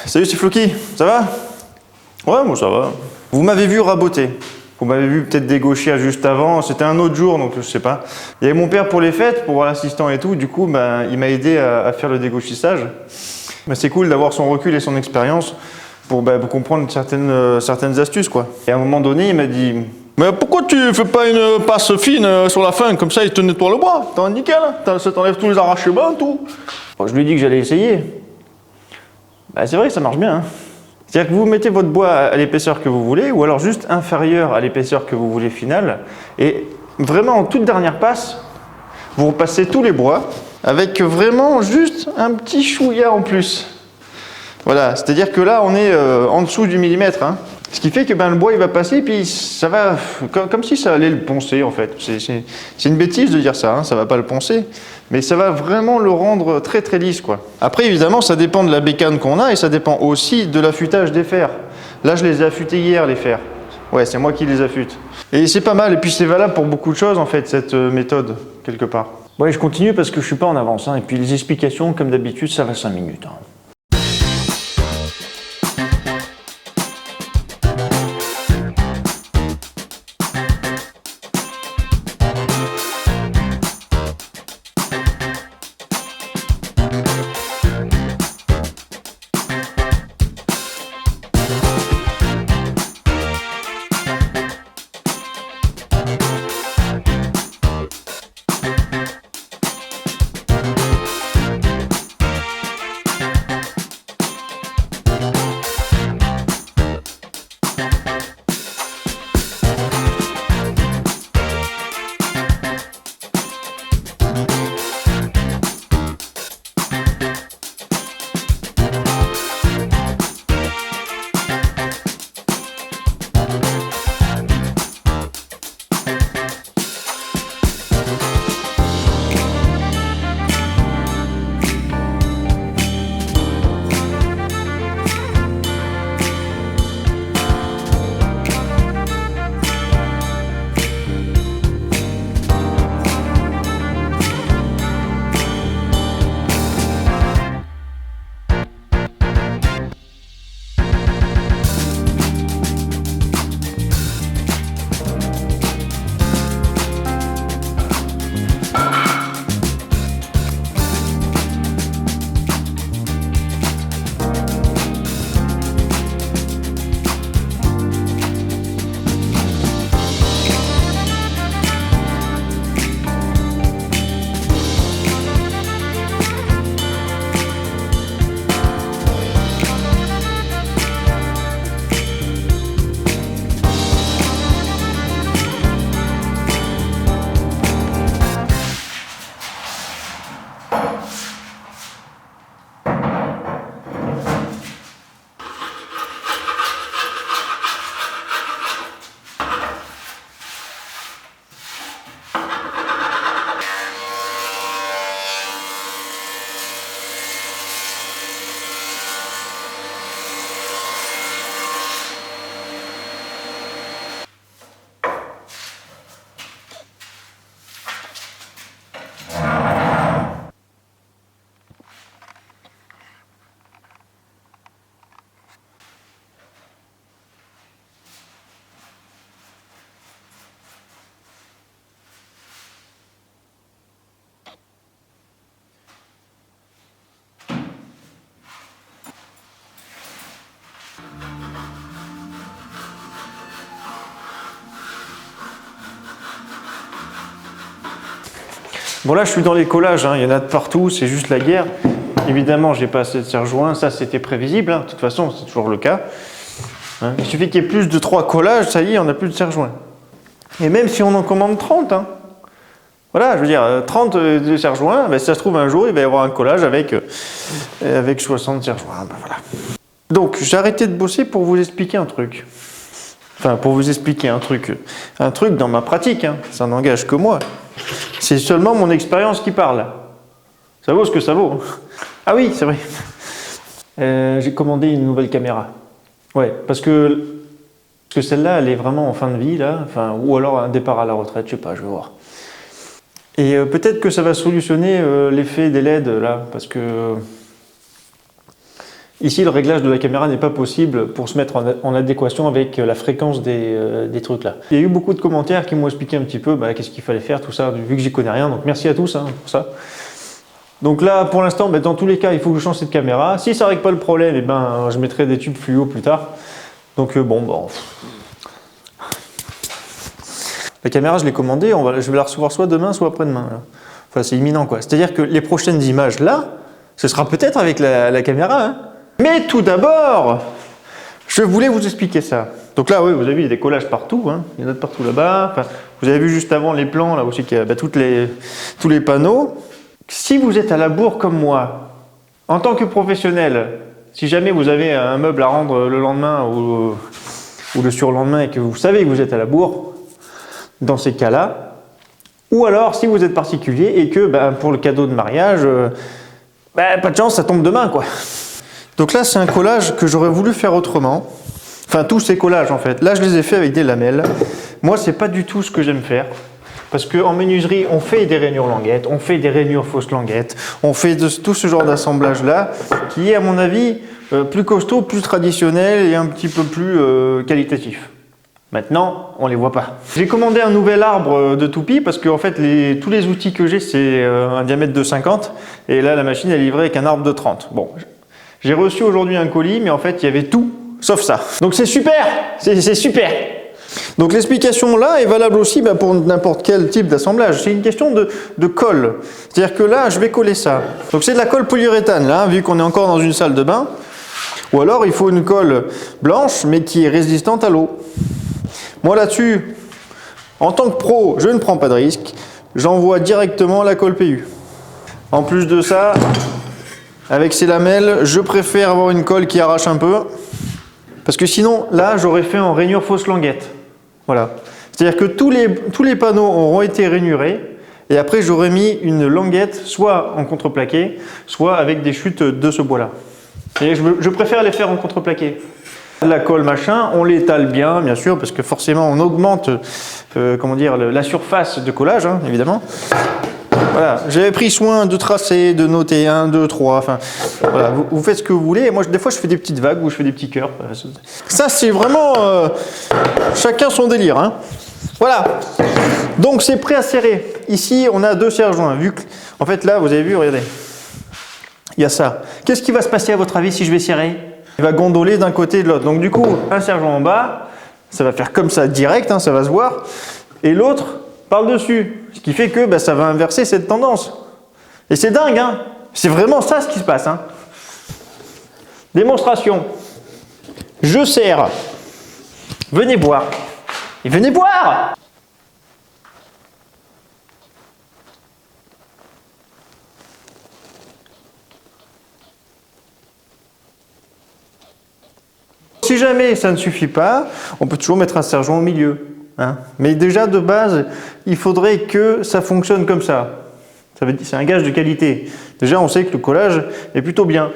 Salut, c'est Floki, ça va? Ouais, moi ça va. Vous m'avez vu raboter. Vous m'avez vu peut-être dégaucher juste avant, c'était un autre jour, donc je sais pas. Il y avait mon père pour les fêtes, pour voir l'assistant et tout, du coup, il m'a aidé à faire le dégauchissage. C'est cool d'avoir son recul et son expérience pour comprendre certaines astuces, quoi. Et à un moment donné, il m'a dit « Mais pourquoi tu fais pas une passe fine sur la fin, comme ça il te nettoie le bois, t'es nickel, ça t'enlève tous les arrachements, tout. » Bon, je lui ai dit que j'allais essayer. C'est vrai, ça marche bien. Hein. C'est-à-dire que vous mettez votre bois à l'épaisseur que vous voulez, ou alors juste inférieur à l'épaisseur que vous voulez finale, et vraiment en toute dernière passe, vous repassez tous les bois, avec vraiment juste un petit chouïa en plus. Voilà, c'est-à-dire que là, on est en dessous du millimètre. Hein. Ce qui fait que le bois, il va passer, puis ça va, comme si ça allait le poncer, en fait. C'est une bêtise de dire ça, hein, ça va pas le poncer, mais ça va vraiment le rendre très très lisse, quoi. Après, évidemment, ça dépend de la bécane qu'on a, et ça dépend aussi de l'affûtage des fers. Là, je les ai affûtés hier, les fers. Ouais, c'est moi qui les affûte. Et c'est pas mal, et puis c'est valable pour beaucoup de choses, en fait, cette méthode, quelque part. Ouais, je continue parce que je suis pas en avance, hein, et puis les explications, comme d'habitude, ça va 5 minutes. Hein. Bon là je suis dans les collages, hein. Il y en a de partout, c'est juste la guerre. Évidemment j'ai pas assez de serre-joints, ça c'était prévisible, hein. De toute façon c'est toujours le cas. Hein. Il suffit qu'il y ait plus de 3 collages, ça y est, on n'a plus de serre-joints. Et même si on en commande 30, hein. Voilà, je veux dire, 30 de serre-joints, si ça se trouve un jour il va y avoir un collage avec 60 serre-joints, voilà. Donc j'ai arrêté de bosser pour vous expliquer un truc. Enfin pour vous expliquer un truc dans ma pratique, hein. Ça n'engage que moi. C'est seulement mon expérience qui parle. Ça vaut ce que ça vaut. Ah oui, c'est vrai. J'ai commandé une nouvelle caméra. Ouais, parce que celle-là, elle est vraiment en fin de vie, là. Enfin, ou alors un départ à la retraite, je sais pas, je vais voir. Et peut-être que ça va solutionner l'effet des LED, là, parce que Ici, le réglage de la caméra n'est pas possible pour se mettre en adéquation avec la fréquence des trucs là. Il y a eu beaucoup de commentaires qui m'ont expliqué un petit peu qu'est-ce qu'il fallait faire, tout ça, vu que j'y connais rien. Donc merci à tous pour ça. Donc là, pour l'instant, dans tous les cas, il faut que je change cette caméra. Si ça ne règle pas le problème, je mettrai des tubes fluo plus tard. Donc bon. La caméra, je l'ai commandée, je vais la recevoir soit demain, soit après-demain. Enfin, c'est imminent, quoi. C'est-à-dire que les prochaines images là, ce sera peut-être avec la caméra. Hein. Mais tout d'abord, je voulais vous expliquer ça. Donc là, oui, vous avez vu, il y a des collages partout. Hein. Il y en a partout là-bas. Enfin, vous avez vu juste avant les plans, là aussi, qu'il y a tous les panneaux. Si vous êtes à la bourre comme moi, en tant que professionnel, si jamais vous avez un meuble à rendre le lendemain ou le surlendemain et que vous savez que vous êtes à la bourre, dans ces cas-là, ou alors si vous êtes particulier et que pour le cadeau de mariage, pas de chance, ça tombe demain, quoi. Donc là, c'est un collage que j'aurais voulu faire autrement. Enfin, tous ces collages, en fait. Là, je les ai faits avec des lamelles. Moi, c'est pas du tout ce que j'aime faire. Parce qu'en menuiserie, on fait des rainures languettes, on fait des rainures fausses languettes, on fait tout ce genre d'assemblage-là, qui est, à mon avis, plus costaud, plus traditionnel et un petit peu plus qualitatif. Maintenant, on les voit pas. J'ai commandé un nouvel arbre de toupie parce que en fait, tous les outils que j'ai, c'est un diamètre de 50 et là, la machine est livrée avec un arbre de 30. Bon, j'ai reçu aujourd'hui un colis, mais en fait, il y avait tout sauf ça. Donc c'est super, c'est super. Donc l'explication là est valable aussi pour n'importe quel type d'assemblage. C'est une question de colle. C'est-à-dire que là, je vais coller ça. Donc c'est de la colle polyuréthane là, vu qu'on est encore dans une salle de bain. Ou alors il faut une colle blanche, mais qui est résistante à l'eau. Moi là-dessus, en tant que pro, je ne prends pas de risque. J'envoie directement la colle PU. En plus de ça, avec ces lamelles, je préfère avoir une colle qui arrache un peu. Parce que sinon, là, j'aurais fait en rainure fausse languette. Voilà. C'est-à-dire que tous les panneaux auront été rainurés. Et après, j'aurais mis une languette, soit en contreplaqué, soit avec des chutes de ce bois-là. Et je préfère les faire en contreplaqué. La colle machin, on l'étale bien sûr, parce que forcément on augmente la surface de collage, hein, évidemment. Voilà, j'avais pris soin de tracer, de noter 1, 2, 3, enfin, voilà, vous faites ce que vous voulez. Moi, des fois, je fais des petites vagues ou je fais des petits cœurs. Ça, c'est vraiment chacun son délire. Hein. Voilà, donc c'est prêt à serrer. Ici, on a 2 serre-joints. En fait, là, vous avez vu, regardez, il y a ça. Qu'est-ce qui va se passer à votre avis si je vais serrer ? Il va gondoler d'un côté et de l'autre. Donc du coup, un serre-joint en bas, ça va faire comme ça direct, hein, ça va se voir. Et l'autre par-dessus. Ce qui fait que ça va inverser cette tendance. Et c'est dingue, hein. C'est vraiment ça ce qui se passe. Hein. Démonstration. Je serre. Venez boire. Et venez boire! Si jamais ça ne suffit pas, on peut toujours mettre un serre-joint au milieu. Hein. Mais déjà de base, il faudrait que ça fonctionne comme ça. C'est un gage de qualité. Déjà, on sait que le collage est plutôt bien.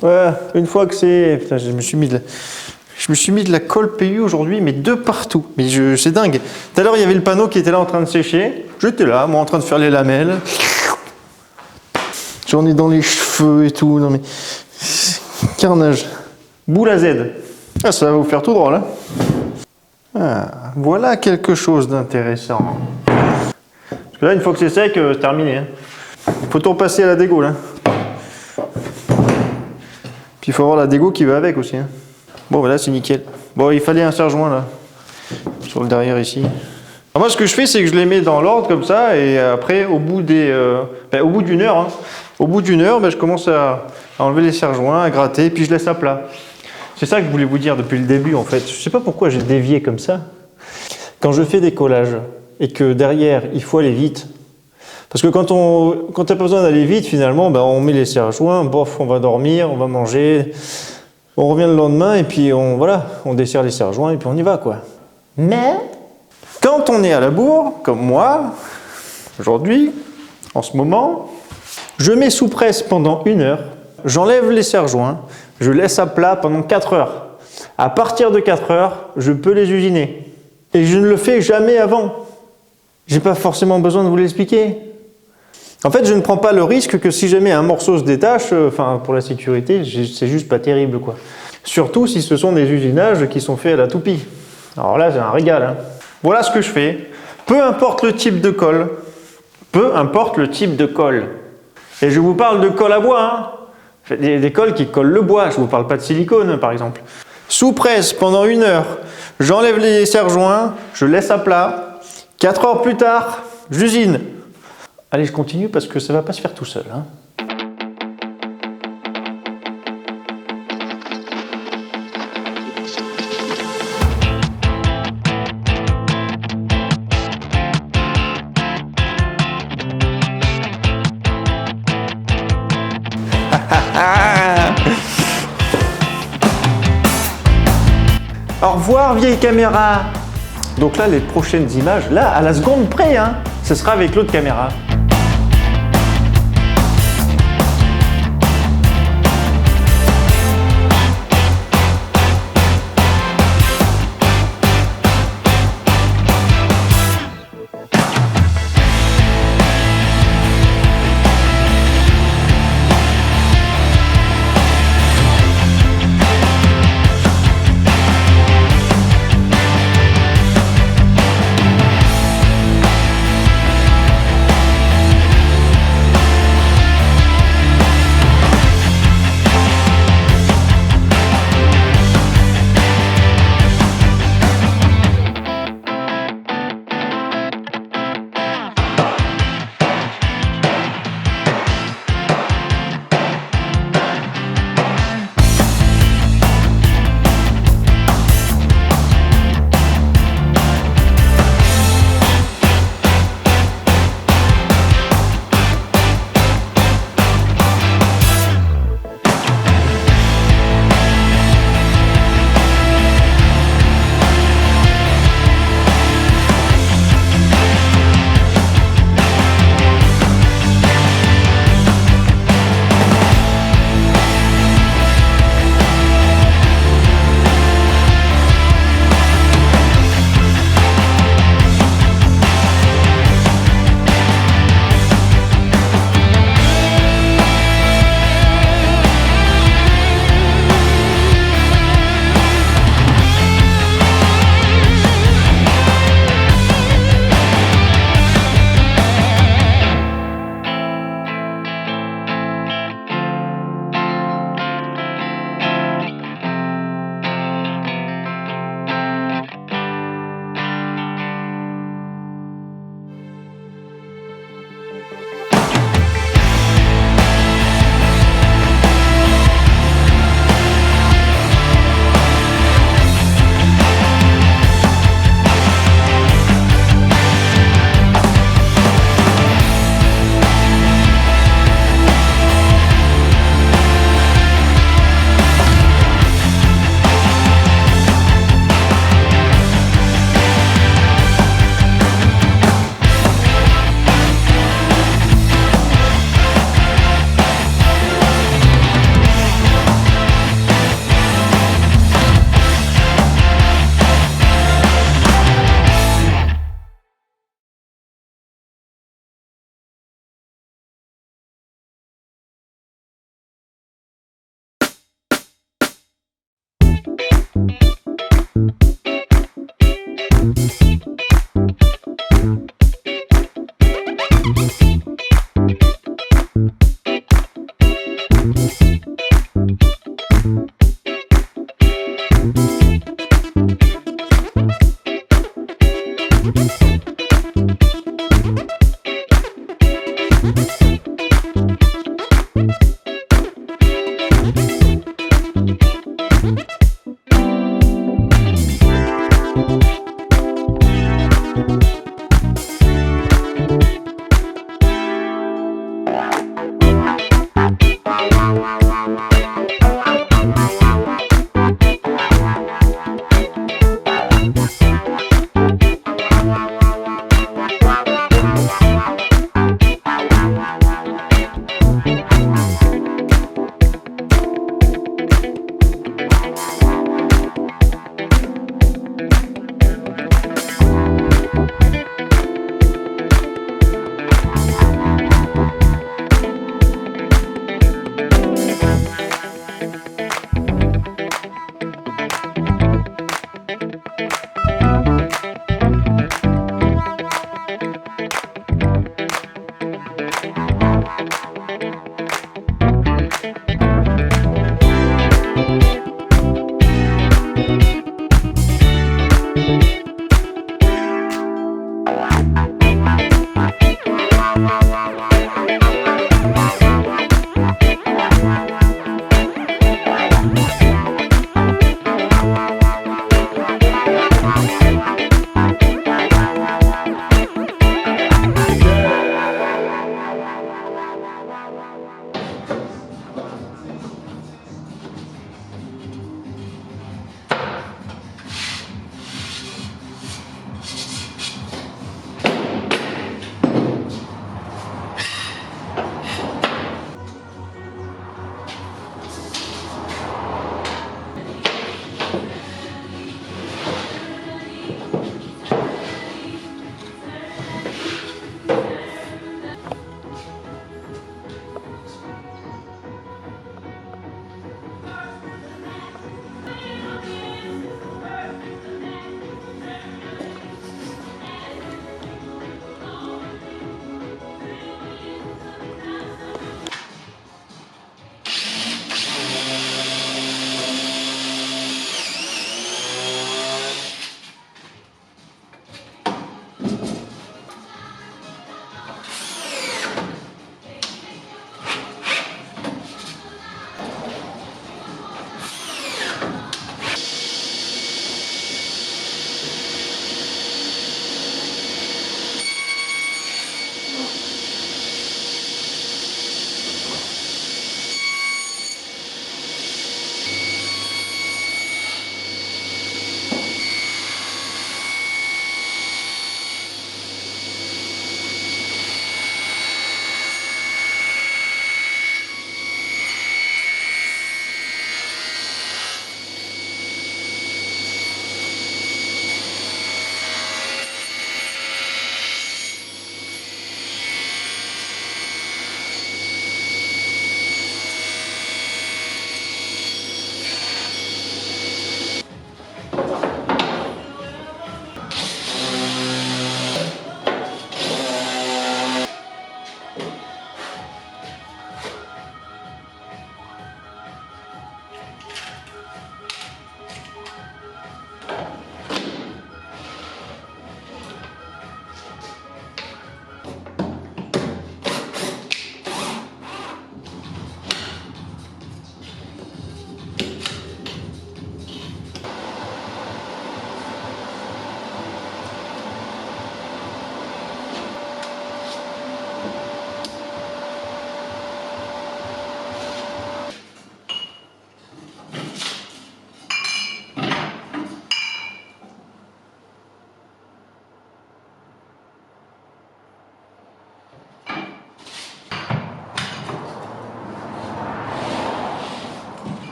Voilà, une fois que c'est... Putain, je me suis mis de la colle PU aujourd'hui, mais de partout. Mais c'est dingue. Tout à l'heure, il y avait le panneau qui était là en train de sécher. J'étais là, moi, en train de faire les lamelles. J'en ai dans les cheveux et tout. Non mais... Carnage. Boule à Z. Ah, ça va vous faire tout drôle, hein. Ah, voilà quelque chose d'intéressant. Parce que là, une fois que c'est sec, c'est terminé. Hein. Faut tout repasser à la dégo, là. Puis il faut avoir la dégo qui va avec aussi. Hein. Bon, voilà, c'est nickel. Bon, il fallait un serre-joint, là. Sur le derrière, ici. Alors moi, ce que je fais, c'est que je les mets dans l'ordre, comme ça, et après, au bout d'une heure, hein, je commence à enlever les serre-joints, à gratter, puis je laisse à plat. C'est ça que je voulais vous dire depuis le début, en fait. Je ne sais pas pourquoi j'ai dévié comme ça. Quand je fais des collages et que derrière, il faut aller vite, parce que quand tu n'as pas besoin d'aller vite, finalement, on met les serre-joints, bof, on va dormir, on va manger, on revient le lendemain et puis on desserre les serre-joints et puis on y va, quoi. Mais quand on est à la bourre, comme moi, aujourd'hui, en ce moment, je mets sous presse pendant 1 heure, j'enlève les serre-joints, je laisse à plat pendant 4 heures. À partir de 4 heures, je peux les usiner. Et je ne le fais jamais avant. J'ai pas forcément besoin de vous l'expliquer. En fait, je ne prends pas le risque que si jamais un morceau se détache, pour la sécurité, c'est juste pas terrible, quoi. Surtout si ce sont des usinages qui sont faits à la toupie. Alors là, c'est un régal, hein. Voilà ce que je fais. Peu importe le type de colle. Peu importe le type de colle. Et je vous parle de colle à bois, hein. Des colles qui collent le bois. Je ne vous parle pas de silicone, par exemple. Sous presse pendant 1 heure. J'enlève les serre-joints, je laisse à plat. 4 heures plus tard, j'usine. Allez, je continue parce que ça ne va pas se faire tout seul, hein. Au revoir, vieille caméra. Donc là, les prochaines images, là, à la seconde près, hein, ce sera avec l'autre caméra.